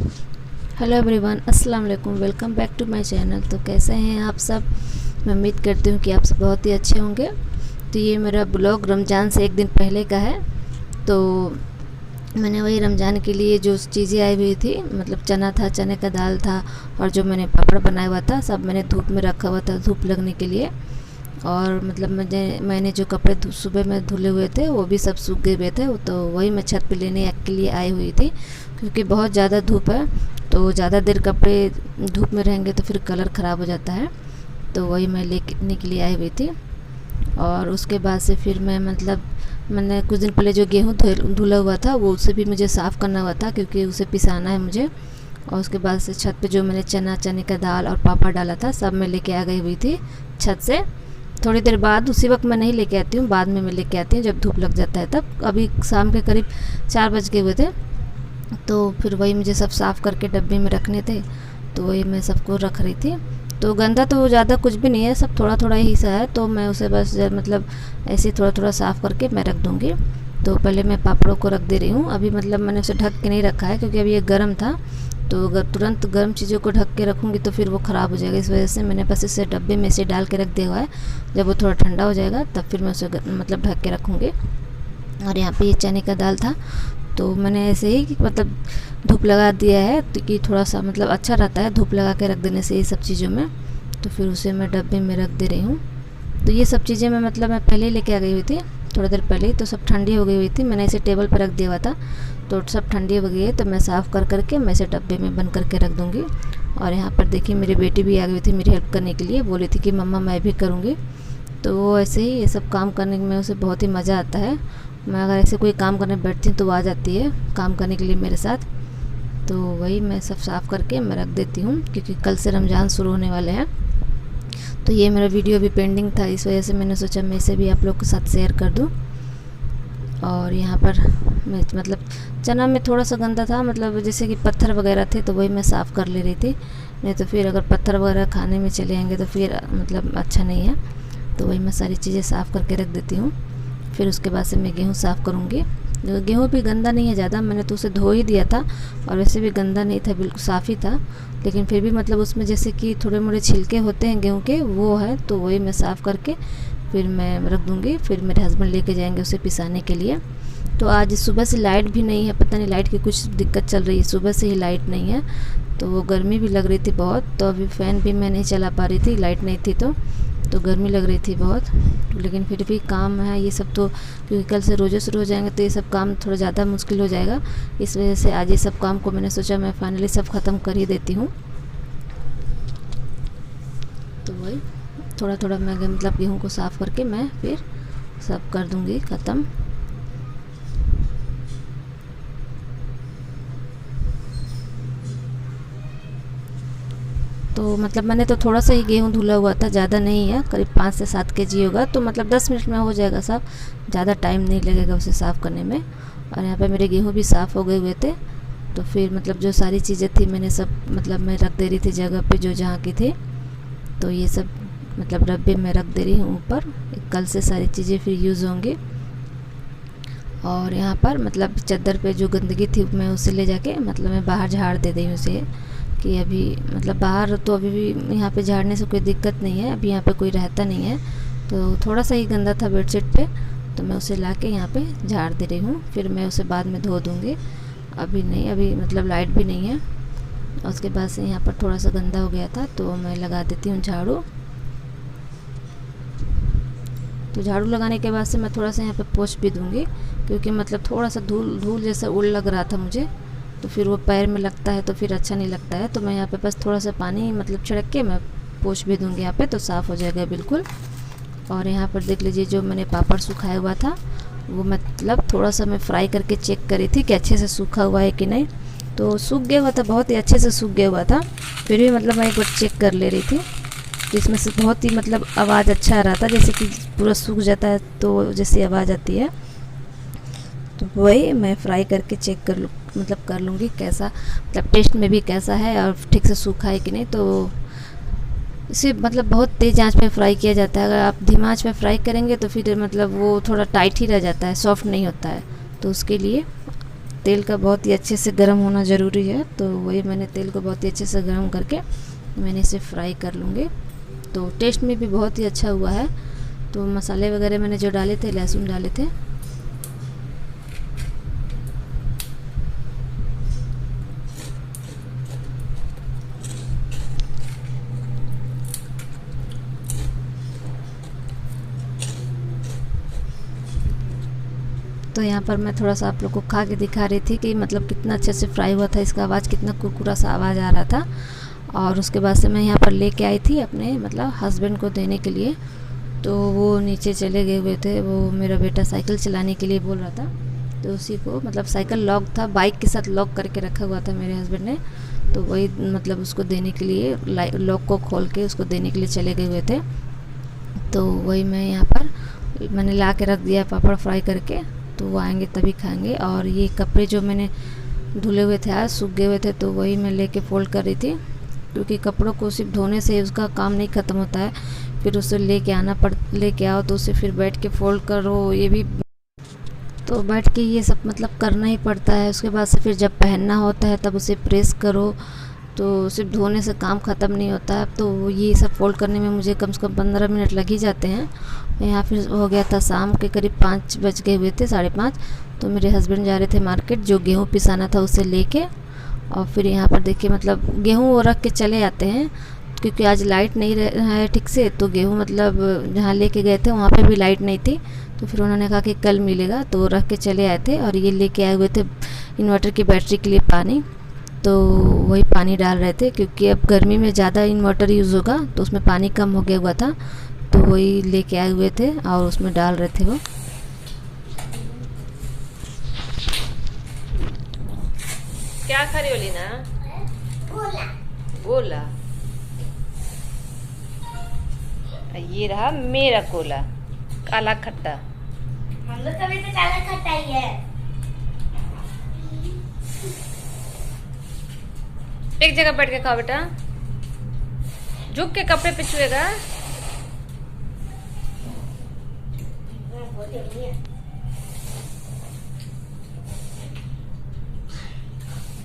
Hello everyone, अस्सलाम वालेकुम। Welcome back to my channel. तो कैसे हैं आप सब? मैं उम्मीद करती हूँ कि आप सब बहुत ही अच्छे होंगे। तो ये मेरा ब्लॉग रमज़ान से एक दिन पहले का है। तो मैंने वही रमज़ान के लिए जो चीज़ें आई हुई थी, मतलब चना था, चने का दाल था, और जो मैंने पापड़ बनाया हुआ था सब मैंने धूप में रखा हुआ था, धूप लगने के लिए। और मतलब मैंने जो कपड़े सुबह में धुले हुए थे वो भी सब सूख गए हुए थे। तो वही मैं छत पे लेने के लिए आई हुई थी, क्योंकि बहुत ज़्यादा धूप है। तो ज़्यादा देर कपड़े धूप में रहेंगे तो फिर कलर ख़राब हो जाता है। तो वही मैं लेने के लिए आई हुई थी। और उसके बाद से फिर मैंने कुछ दिन पहले जो गेहूँ धुला हुआ था वो उसे भी मुझे साफ़ करना हुआ था, क्योंकि उसे पिसाना है मुझे। और उसके बाद से छत पे जो मैंने चने का दाल और पापड़ डाला था सब मैं लेके आ गई हुई थी छत से। थोड़ी देर बाद, उसी वक्त मैं नहीं लेके आती हूँ, बाद में मैं लेके आती हूँ जब धूप लग जाता है तब। अभी शाम के करीब 4 बज गए हुए थे। तो फिर वही मुझे सब साफ़ करके डब्बे में रखने थे, तो वही मैं सबको रख रही थी। तो गंदा तो ज़्यादा कुछ भी नहीं है, सब थोड़ा थोड़ा ही सा है। तो मैं उसे बस मतलब ऐसे थोड़ा थोड़ा साफ़ करके मैं रख दूँगी। तो पहले मैं पापड़ों को रख दे रही हूँ। अभी मतलब मैंने उसे ढक के नहीं रखा है, क्योंकि अभी ये गर्म था। तो अगर तुरंत गर्म चीज़ों को ढक के रखूँगी तो फिर वो ख़राब हो जाएगा। इस वजह से मैंने बस इसे डब्बे में से डाल के रख दिया हुआ है। जब वो थोड़ा ठंडा हो जाएगा तब फिर मैं उसे मतलब ढक के रखूँगी। और यहाँ पे ये चने का दाल था, तो मैंने ऐसे ही मतलब धूप लगा दिया है, तो कि थोड़ा सा मतलब अच्छा रहता है धूप लगा के रख देने से ये सब चीज़ों में। तो फिर उसे मैं डब्बे में रख दे रही हूँ। तो ये सब चीज़ें मैं पहले ही लेके आ गई हुई थी, थोड़ी देर पहले ही। तो सब ठंडी हो गई हुई थी, मैंने इसे टेबल पर रख दिया हुआ था। तो सब ठंडी हो गई है, तो मैं साफ़ कर करके मैं इसे डब्बे में बंद करके रख दूँगी। और यहाँ पर देखिए मेरी बेटी भी आ गई हुई थी मेरी हेल्प करने के लिए, बोली थी कि मम्मा मैं भी करूँगी। तो वो ऐसे ही ये सब काम करने में उसे बहुत ही मज़ा आता है। मैं अगर ऐसे कोई काम करने बैठती हूँ तो वो आ जाती है काम करने के लिए मेरे साथ। तो वही मैं सब साफ़ करके मैं रख देती हूँ, क्योंकि कल से रमज़ान शुरू होने वाले हैं। तो ये मेरा वीडियो भी पेंडिंग था, इस वजह से मैंने सोचा मैं इसे भी आप लोग के साथ शेयर कर दूँ। और यहाँ पर मैं मतलब चना में थोड़ा सा गंदा था, मतलब जैसे कि पत्थर वगैरह थे, तो वही मैं साफ़ कर ले रही थी। नहीं तो फिर अगर पत्थर वगैरह खाने में चले आएंगे तो फिर मतलब अच्छा नहीं है। तो वही मैं सारी चीज़ें साफ़ करके रख देती हूँ। फिर उसके बाद से मैं गेहूँ साफ़ करूँगी। गेहूँ भी गंदा नहीं है ज़्यादा, मैंने तो उसे धो ही दिया था, और वैसे भी गंदा नहीं था, बिल्कुल साफ़ ही था। लेकिन फिर भी मतलब उसमें जैसे कि थोड़े मोड़े छिलके होते हैं गेहूँ के, वो है। तो वही मैं साफ़ करके फिर मैं रख दूँगी। फिर मेरे हस्बैंड लेके जाएंगे उसे पिसाने के लिए। तो आज सुबह से लाइट भी नहीं है, पता नहीं लाइट की कुछ दिक्कत चल रही है, सुबह से ही लाइट नहीं है। तो वो गर्मी भी लग रही थी बहुत, तो अभी फ़ैन भी मैं नहीं चला पा रही थी, लाइट नहीं थी तो गर्मी लग रही थी बहुत। लेकिन फिर भी काम है ये सब, तो क्योंकि कल से रोज़े शुरू हो जाएंगे तो ये सब काम थोड़ा ज़्यादा मुश्किल हो जाएगा। इस वजह से आज ये सब काम को मैंने सोचा मैं फाइनली सब ख़त्म कर ही देती हूँ। तो वही थोड़ा थोड़ा मैं मतलब गेहूँ को साफ़ करके मैं फिर सब कर दूँगी ख़त्म। तो मतलब मैंने तो थोड़ा सा ही गेहूँ धुला हुआ था, ज़्यादा नहीं है, करीब 5 से 7 केजी होगा। तो मतलब 10 मिनट में हो जाएगा साफ़, ज़्यादा टाइम नहीं लगेगा उसे साफ़ करने में। और यहाँ पे मेरे गेहूँ भी साफ़ हो गए हुए थे। तो फिर मतलब जो सारी चीज़ें थी मैंने सब मतलब मैं रख दे रही थी जगह पे जो जहाँ की थी। तो ये सब मतलब डब्बे में रख दे रही हूँ ऊपर, कल से सारी चीज़ें फिर यूज़ होंगी। और यहाँ पर मतलब चादर पे जो गंदगी थी मैं उसे ले जाके मतलब मैं बाहर झाड़ दे रही हूँ उसे, कि अभी मतलब बाहर तो अभी भी यहाँ पे झाड़ने से कोई दिक्कत नहीं है, अभी यहाँ पे कोई रहता नहीं है। तो थोड़ा सा ही गंदा था बेडशीट पे, तो मैं उसे ला के यहाँ पे झाड़ दे रही हूँ। फिर मैं उसे बाद में धो दूँगी, अभी नहीं, अभी मतलब लाइट भी नहीं है। और उसके बाद से यहाँ पर थोड़ा सा गंदा हो गया था तो मैं लगा देती हूँ झाड़ू। तो झाड़ू लगाने के बाद से मैं थोड़ा सा यहाँ पे पोंछ भी दूँगी, क्योंकि मतलब थोड़ा सा धूल धूल जैसा उड़ लग रहा था मुझे। तो फिर वो पैर में लगता है तो फिर अच्छा नहीं लगता है। तो मैं यहाँ पे बस थोड़ा सा पानी मतलब छिड़क के मैं पोंछ भी दूँगी यहाँ पे, तो साफ़ हो जाएगा बिल्कुल। और यहाँ पर देख लीजिए जो मैंने पापड़ सुखाया हुआ था वो मतलब थोड़ा सा मैं फ्राई करके चेक करी थी कि अच्छे से सूखा हुआ है कि नहीं। तो सूख गया हुआ था, बहुत ही अच्छे से सूख गया हुआ था। फिर भी मतलब मैं एक बार चेक कर ले रही थी, तो इसमें से बहुत ही मतलब आवाज़ अच्छा आ रहा था, जैसे कि पूरा सूख जाता है तो जैसी आवाज़ आती है। तो वही मैं फ्राई करके चेक कर लूँगी कैसा मतलब टेस्ट में भी कैसा है और ठीक से सूखा है कि नहीं। तो इसे मतलब बहुत तेज़ आंच पे फ्राई किया जाता है, अगर आप धीमा आंच पे फ्राई करेंगे तो फिर मतलब वो थोड़ा टाइट ही रह जाता है, सॉफ्ट नहीं होता है। तो उसके लिए तेल का बहुत ही अच्छे से गर्म होना ज़रूरी है। तो वही मैंने तेल को बहुत ही अच्छे से गर्म करके मैंने इसे फ्राई कर लूँगी। तो टेस्ट में भी बहुत ही अच्छा हुआ है। तो मसाले वगैरह मैंने जो डाले थे, लहसुन डाले थे, तो यहाँ पर मैं थोड़ा सा आप लोग को खा के दिखा रही थी कि मतलब कितना अच्छे से फ्राई हुआ था। इसका आवाज़ कितना कुरकुरा सा आवाज़ आ रहा था। और उसके बाद से मैं यहाँ पर लेके आई थी अपने मतलब हस्बैंड को देने के लिए। तो वो नीचे चले गए हुए थे, वो मेरा बेटा साइकिल चलाने के लिए बोल रहा था। तो उसी को मतलब साइकिल लॉक था, बाइक के साथ लॉक करके रखा हुआ था मेरे हस्बैंड ने। तो वही मतलब उसको देने के लिए लॉक को खोल के उसको देने के लिए चले गए हुए थे। तो वही मैं यहाँ पर मैंने ला के रख दिया पापड़ फ्राई करके। तो वो आएंगे तभी खाएंगे। और ये कपड़े जो मैंने धुले हुए थे आज, सूख गए हुए थे, तो वही मैं लेके फोल्ड कर रही थी। क्योंकि कपड़ों को सिर्फ धोने से उसका काम नहीं ख़त्म होता है, फिर उसे लेके आओ तो उसे फिर बैठ के फोल्ड करो, ये भी तो बैठ के ये सब मतलब करना ही पड़ता है। उसके बाद से फिर जब पहनना होता है तब उसे प्रेस करो। तो सिर्फ धोने से काम ख़त्म नहीं होता है। तो ये सब फोल्ड करने में मुझे कम से कम 15 मिनट लग ही जाते हैं। यहाँ फिर हो गया था शाम के करीब 5 बज गए हुए थे, 5:30। तो मेरे हस्बैंड जा रहे थे मार्केट, जो गेहूँ पिसाना था उसे लेके। और फिर यहाँ पर देखिए मतलब गेहूँ वो रख के चले आते हैं, क्योंकि आज लाइट नहीं है ठीक से। तो गेहूँ मतलब जहाँ लेके गए थे वहाँ पे भी लाइट नहीं थी। तो फिर उन्होंने कहा कि कल मिलेगा, तो वो रख के चले आए थे। और ये लेके आए हुए थे इन्वर्टर की बैटरी के लिए पानी। तो वही पानी डाल रहे थे, क्योंकि अब गर्मी में ज़्यादा इन्वर्टर यूज़ होगा तो उसमें पानी कम हो गया हुआ था। तो वही लेके आए हुए थे और उसमें डाल रहे थे वो। क्या खा रही हो लीना? गोला। गोला। ये रहा मेरा कोला, काला खट्टा। हम लोग कभी तो काला खट्टा ही है। एक जगह बैठ के खाओ बेटा, झुक के कपड़े पे छुएगा। बहुत